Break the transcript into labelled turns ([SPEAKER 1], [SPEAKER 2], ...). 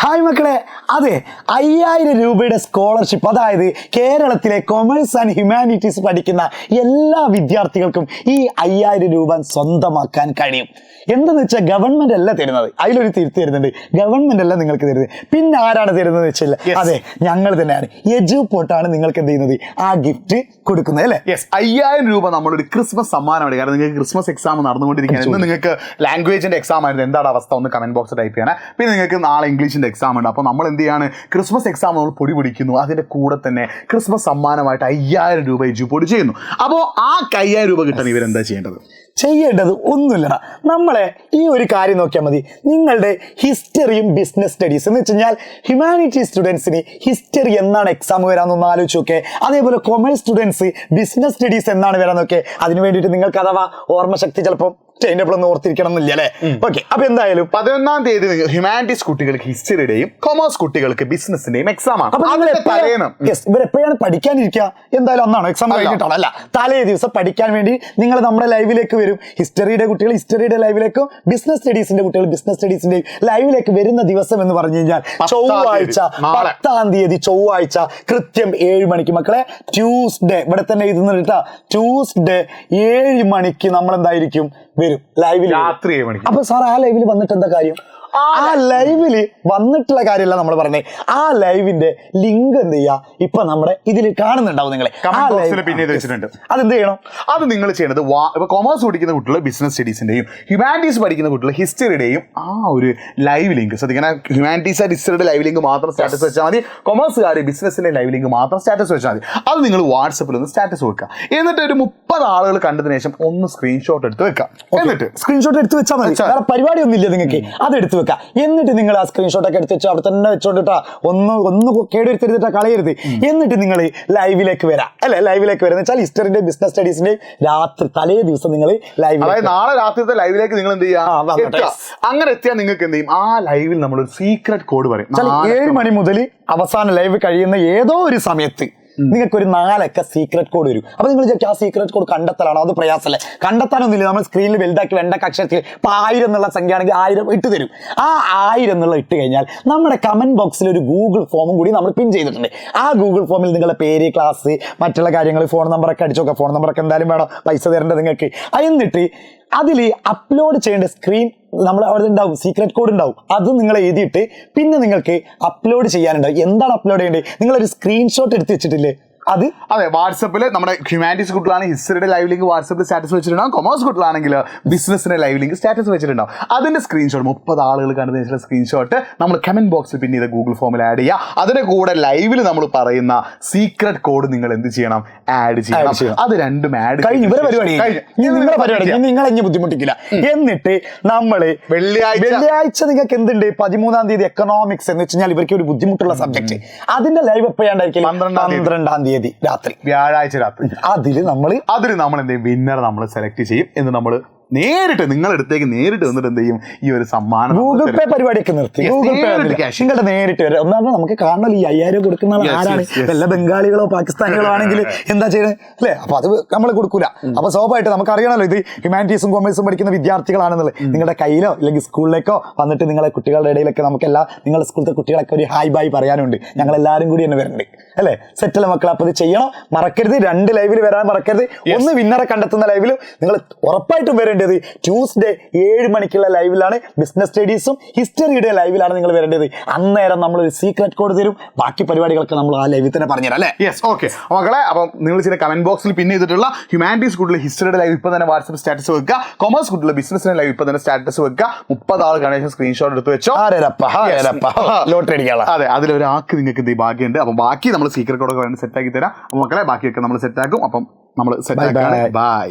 [SPEAKER 1] Hi മക്കളെ, അതെ 5000 രൂപയുടെ സ്കോളർഷിപ്പ്, അതായത് കേരളത്തിലെ കൊമേഴ്സ് ആൻഡ് ഹ്യൂമാനിറ്റീസ് പഠിക്കുന്ന എല്ലാ വിദ്യാർത്ഥികൾക്കും ഈ 5000 രൂപ സ്വന്തമാക്കാൻ കഴിയും. എന്തെന്ന് വെച്ചാൽ ഗവൺമെന്റ് അല്ല തരുന്നത്, അതിലൊരു തിരുത്തി തരുന്നുണ്ട്. ഗവൺമെന്റ് അല്ല നിങ്ങൾക്ക് തരുന്നത്, പിന്നെ ആരാണ് തരുന്നത് വെച്ചില്ല, അതെ ഞങ്ങൾ തന്നെയാണ്. എജുപോർട്ടാണ് നിങ്ങൾക്ക് എന്ത് ചെയ്യുന്നത്, ആ ഗിഫ്റ്റ് കൊടുക്കുന്നത് അല്ലേ.
[SPEAKER 2] 5000 രൂപ നമ്മളൊരു ക്രിസ്മസ് സമ്മാനമാണ്. കാരണം നിങ്ങൾക്ക് ക്രിസ്മസ് എക്സാം നടന്നുകൊണ്ടിരിക്കുകയാണ്. ഇന്ന് നിങ്ങൾക്ക് ലാംഗ്വേജിന്റെ എക്സാം ആയിരുന്നു, എന്താണ് അവസ്ഥ ഒന്ന് കമന്റ് ബോക്സ് ടൈപ്പ് ചെയ്യണം. പിന്നെ നിങ്ങൾക്ക് നാളെ ഇംഗ്ലീഷിന്റെ എക്സാം ഉണ്ട്. അപ്പോൾ നമ്മൾ എന്ത് ചെയ്യാണ്, ക്രിസ്മസ് എക്സാം നമ്മൾ പൊടി പിടിക്കുന്നു, അതിന്റെ കൂടെ തന്നെ ക്രിസ്മസ് സമ്മാനമായിട്ട് 5000 രൂപ എജുപോർട്ട് ചെയ്യുന്നു. അപ്പോൾ ആ 5000 രൂപ കിട്ടാൻ ഇവരെന്താ
[SPEAKER 1] ചെയ്യേണ്ടത് ഒന്നുമില്ലടാ. നമ്മളെ ഈ ഒരു കാര്യം നോക്കിയാൽ മതി. നിങ്ങളുടെ ഹിസ്റ്ററിയും ബിസിനസ് സ്റ്റഡീസ് എന്ന് വെച്ച് കഴിഞ്ഞാൽ ഹ്യൂമാനിറ്റീസ് സ്റ്റുഡൻസിന് ഹിസ്റ്ററി എന്നാണ് എക്സാം വരാമെന്നൊന്ന് ആലോചിച്ച് നോക്കെ. അതേപോലെ കൊമേഴ്സ് സ്റ്റുഡൻസ് ബിസിനസ് സ്റ്റഡീസ് എന്നാണ് വരാൻ നോക്കെ. അതിന് വേണ്ടിയിട്ട് നിങ്ങൾക്ക് അഥവാ ഓർമ്മശക്തി ചിലപ്പോൾ ഒന്ന് ഓർത്തിരിക്കണം എന്നില്ല അല്ലേ. ഓക്കെ, അപ്പൊ എന്തായാലും
[SPEAKER 2] 11-ാം തീയതി ഹ്യൂമാനിറ്റീസ് കുട്ടികൾക്ക് ഹിസ്റ്ററിയുടെയും കൊമേഴ്സ് കുട്ടികൾക്ക് ബിസിനസിന്റെയും എക്സാം ആണ്.
[SPEAKER 1] ഇവരെപ്പോഴാണ് പഠിക്കാനിരിക്കുക? എന്തായാലും അന്നാണോ എക്സാം കഴിഞ്ഞിട്ടാണോ? അല്ല, തലേ ദിവസം പഠിക്കാൻ വേണ്ടി നിങ്ങൾ നമ്മുടെ ലൈവിലേക്ക് വരും. ഹിസ്റ്ററിയുടെ കുട്ടികൾ ഹിസ്റ്ററിയുടെ ലൈവിലേക്കും ബിസിനസ് സ്റ്റഡീസിന്റെ കുട്ടികൾ ബിസിനസ് സ്റ്റഡീസിന്റെയും ലൈവിലേക്ക് വരുന്ന ദിവസം എന്ന് പറഞ്ഞു കഴിഞ്ഞാൽ ചൊവ്വാഴ്ച 10-ാം തീയതി ചൊവ്വാഴ്ച കൃത്യം 7 മണിക്ക്. മക്കളെ, ട്യൂസ്ഡേ ഇവിടെ തന്നെ എഴുതുന്നുണ്ട് കേട്ടോ. ട്യൂസ്ഡേ 7 മണിക്ക് നമ്മൾ എന്തായിരിക്കും വരും ലൈവിൽ,
[SPEAKER 2] രാത്രി 7 മണിക്ക്.
[SPEAKER 1] അപ്പൊ സാർ ആ ലൈവിൽ വന്നിട്ട് എന്താ കാര്യം? ആ ലൈവില് വന്നിട്ടുള്ള കാര്യമല്ല നമ്മൾ പറഞ്ഞത്. ആ ലൈവിന്റെ ലിങ്ക് എന്ത് ചെയ്യാ, ഇപ്പൊ നമ്മുടെ ഇതിൽ കാണുന്നുണ്ടാവും. നിങ്ങളെ
[SPEAKER 2] പിന്നെ വെച്ചിട്ടുണ്ട്.
[SPEAKER 1] അതെന്ത് ചെയ്യണം?
[SPEAKER 2] അത് നിങ്ങൾ ചെയ്യേണ്ടത്, ഇപ്പൊ കൊമേഴ്സ് പഠിക്കുന്ന കുട്ടികൾ ബിസിനസ് സ്റ്റഡീസിന്റെയും ഹ്യൂമാനിറ്റീസ് പഠിക്കുന്ന കുട്ടികൾ ഹിസ്റ്ററിയുടെയും ആ ഒരു ലൈവ് ലിങ്ക് ശ്രദ്ധിക്കണം. ഹ്യൂമാനിറ്റീസ് ആൻഡ് ഹിസ്റ്ററിയുടെ ലൈവ് ലിങ്ക് മാത്രം സ്റ്റാറ്റസ് വെച്ചാൽ മതി. കൊമേഴ്സുകാർ ബിസിനസിന്റെ ലൈവ് ലിങ്ക് മാത്രം സ്റ്റാറ്റസ് വെച്ചാൽ മതി. അത് നിങ്ങൾ വാട്സപ്പിൽ ഒന്ന് സ്റ്റാറ്റസ് വെക്കുക. എന്നിട്ട് ഒരു 30 ആളുകൾ കണ്ടതിന് ശേഷം ഒന്ന് സ്ക്രീൻഷോട്ട് എടുത്ത് വെക്കാം. എന്നിട്ട്
[SPEAKER 1] സ്ക്രീൻഷോട്ട് എടുത്ത് വെച്ചാൽ മതി. വേറെ പരിപാടി ഒന്നുമില്ല നിങ്ങൾക്ക്, അത് എടുത്ത് വെക്കാം. എന്നിട്ട് നിങ്ങൾ ആ സ്ക്രീൻഷോട്ട് ഒക്കെ എടുത്ത് വെച്ചാൽ അവിടെ തന്നെ വെച്ചോണ്ടിട്ടാ, ഒന്ന് കേടുവരുത്തരുതിട്ടാ, കളയരുത്. എന്നിട്ട് നിങ്ങൾ ലൈവിലേക്ക് വരാം അല്ലെ. ലൈവിലേക്ക് വരുന്ന വെച്ചാൽ ഹിസ്റ്ററിന്റെ ബിസിനസ് സ്റ്റഡീസിന്റെയും രാത്രി തലേ ദിവസം നിങ്ങൾ ലൈവ്,
[SPEAKER 2] അതായത് നാളെ രാത്രിത്തെ ലൈവിലേക്ക് നിങ്ങൾ എന്ത് ചെയ്യുക, അങ്ങനെ എത്തിയാൽ നിങ്ങൾക്ക് എന്ത് ചെയ്യും, ആ ലൈവിൽ നമ്മളൊരു സീക്രട്ട് കോഡ് പറയും.
[SPEAKER 1] 7 മണി മുതൽ അവസാന ലൈവ് കഴിയുന്ന ഏതോ ഒരു സമയത്ത് നിങ്ങൾക്ക് ഒരു 4 അക്ക സീക്രട്ട് കോഡ് വരും. അപ്പൊ നിങ്ങൾ ആ സീക്രട്ട് കോഡ് കണ്ടെത്തലാണോ? അത് പ്രയാസമല്ലേ? കണ്ടെത്താനൊന്നുമില്ല. നമ്മൾ സ്ക്രീനിൽ വലുതാക്കി 2 അക്ഷരത്തിൽ 1000 എന്നുള്ള സംഖ്യ ആണെങ്കിൽ 1000 ഇട്ട് തരും. ആ 1000 എന്നുള്ള ഇട്ട് കഴിഞ്ഞാൽ നമ്മുടെ കമന്റ് ബോക്സിൽ ഒരു ഗൂഗിൾ ഫോമും കൂടി നമ്മൾ പിൻ ചെയ്തിട്ടുണ്ട്. ആ ഗൂഗിൾ ഫോമിൽ നിങ്ങളുടെ പേര്, ക്ലാസ്, മറ്റുള്ള കാര്യങ്ങൾ, ഫോൺ നമ്പറൊക്കെ അടിച്ചു നോക്കാം. ഫോൺ നമ്പറൊക്കെ എന്തായാലും വേണം, പൈസ തരേണ്ടത് നിങ്ങൾക്ക്. എന്നിട്ട് അതിൽ അപ്ലോഡ് ചെയ്യേണ്ട സ്ക്രീൻ നമ്മൾ അവിടെ ഉണ്ടാവും, സീക്രട്ട് കോഡ് ഉണ്ടാവും. അത് നിങ്ങൾ എഴുതിയിട്ട് പിന്നെ നിങ്ങൾക്ക് അപ്ലോഡ് ചെയ്യാനുണ്ടാവും. എന്താണ് അപ്ലോഡ് ചെയ്യേണ്ടത്? നിങ്ങളൊരു സ്ക്രീൻഷോട്ട് എടുത്ത് വെച്ചിട്ടില്ലേ, അത്
[SPEAKER 2] അതെ വാട്സപ്പിൽ നമ്മുടെ ഹ്യൂമാനിറ്റീസ് കുട്ടികളാണ് ഹിസ്റ്ററിയുടെ ലൈവ് ലിങ്ക് വാട്സപ്പിൽ സ്റ്റാറ്റസ് വെച്ചിട്ടുണ്ടാവും. കൊമേഴ്സ് കുട്ടികളാണെങ്കിൽ ബിസിനസിന്റെ ലൈവ് ലിങ്ക് സ്റ്റാറ്റസ് വെച്ചിട്ടുണ്ടാവും. അതിന്റെ സ്ക്രീൻഷോട്ട് 30 ആളുകൾ കണ്ടതിന് സ്ക്രീൻഷോട്ട് നമ്മൾ കമന്റ് ബോക്സിൽ പിന്നെ ഇത് ഗൂഗിൾ ഫോമിൽ ആഡ് ചെയ്യുക. അതിന്റെ കൂടെ ലൈവിൽ നമ്മൾ പറയുന്ന സീക്രട്ട് കോഡ് നിങ്ങൾ എന്ത് ചെയ്യണം, ആഡ് ചെയ്യണം. അത് രണ്ടും ആഡ്
[SPEAKER 1] കഴിഞ്ഞു. നിങ്ങളെ ബുദ്ധിമുട്ടിക്കില്ല. എന്നിട്ട് നമ്മള് വെള്ളിയാഴ്ച നിങ്ങൾക്ക് എന്തുണ്ട്, 13-ാം തീയതി എക്കണോമിക്സ് എന്ന് വെച്ചാൽ ഇവർക്ക് ഒരു ബുദ്ധിമുട്ടുള്ള സബ്ജക്ട്, അതിന്റെ ലൈവ് എപ്പോഴാണ്ടായിരിക്കും, 12-ാം തീയതി രാത്രി,
[SPEAKER 2] വ്യാഴാഴ്ച രാത്രി.
[SPEAKER 1] അതിൽ നമ്മൾ
[SPEAKER 2] എന്ത് ചെയ്യും, വിന്നർ നമ്മൾ സെലക്ട് ചെയ്യും. എന്ന് നമ്മൾ നേരിട്ട് നിങ്ങളുടെ അടുത്തേക്ക് നേരിട്ട് വന്നിട്ട് എന്ത് ചെയ്യും, ഈ ഒരു സമ്മാനം
[SPEAKER 1] ഗൂഗിൾ പേ പരിപാടിയൊക്കെ നിർത്തി. ഗൂഗിൾ പേ നിങ്ങളുടെ നേരിട്ട് വരാം. ഒന്നാമത് നമുക്ക് കാണണല്ലോ ഈ 5000 കൊടുക്കുന്ന ആരാണ്. വല്ല ബംഗാളികളോ പാകിസ്ഥാനികളോ ആണെങ്കിൽ എന്താ ചെയ്യുന്നത് അല്ലേ? അപ്പൊ അത് നമ്മൾ കൊടുക്കൂല. അപ്പൊ സ്വാഭാവികമായിട്ട് നമുക്ക് അറിയണമല്ലോ ഇത് ഹ്യൂമാനിറ്റീസും കൊമേഴ്സും പഠിക്കുന്ന വിദ്യാർത്ഥികളാണെന്നുള്ളത്. നിങ്ങളുടെ കയ്യിലോ അല്ലെങ്കിൽ സ്കൂളിലേക്കോ വന്നിട്ട് നിങ്ങളെ കുട്ടികളുടെ ഇടയിലൊക്കെ നമുക്കെല്ലാം നിങ്ങളുടെ സ്കൂളത്തെ കുട്ടികളൊക്കെ ഒരു ഹായ് ബായ് പറയാനുണ്ട്. ഞങ്ങളെല്ലാവരും കൂടി തന്നെ വരുന്നുണ്ട് അല്ലേ. സെറ്റല്ല മക്കളെ, അപ്പൊ ഇത് ചെയ്യണം, മറക്കരുത്. 2 ലൈവിൽ വരാൻ മറക്കരുത്. ഒന്ന് വിന്നറെ കണ്ടെത്തുന്ന ലൈവിലും നിങ്ങൾ ഉറപ്പായിട്ടും വരേണ്ടത് ട്യൂസ്ഡേ 7 മണിക്കുള്ള ലൈവിലാണ്. ബിസിനസ് സ്റ്റഡീസും ഹിസ്റ്ററിയുടെ ലൈവിലാണ് നിങ്ങൾ വരേണ്ടത്. അന്നേരം നമ്മളൊരു സീക്രട്ട് കോഡ് തരും. ബാക്കി പരിപാടികളൊക്കെ നമ്മൾ ആ ലൈവിൽ തന്നെ പറഞ്ഞുതരാം അല്ലേ.
[SPEAKER 2] യെസ്, ഓക്കെ മക്കളെ. അപ്പം നിങ്ങൾ ചില കമന്റ് ബോക്സിൽ പിൻ ചെയ്തിട്ടുള്ള ഹ്യൂമാനിറ്റീസ് കുട്ടികൾ ഹിസ്റ്ററിയുടെ ലൈവ് ഇപ്പൊ തന്നെ വാട്സ്ആപ്പ് സ്റ്റാറ്റസ് വെക്കുക. കൊമേഴ്സ് കുട്ടികൾ ബിസിനസിന്റെ ലൈവ് ഇപ്പൊ തന്നെ സ്റ്റാറ്റസ് വെക്കുക. 30 ആൾ കണക്ഷൻ സ്ക്രീൻഷോട്ട് എടുത്ത് വെച്ചോ.
[SPEAKER 1] ലോട്ടറി അടിക്കാനുള്ള.
[SPEAKER 2] അതെ, അതിലൊരാൾക്ക് നിങ്ങൾക്ക് എന്ത് ഭാഗ്യമുണ്ട്. അപ്പൊ ബാക്കി നമ്മൾ സീക്രട്ട് കോഡൊക്കെ വേണ്ടി സെറ്റ് ആക്കി തരാം. മക്കളെ ബാക്കിയൊക്കെ നമ്മൾ സെറ്റ് ആക്കും. അപ്പം നമ്മൾ സെറ്റ് ആക്കാം. ബൈ.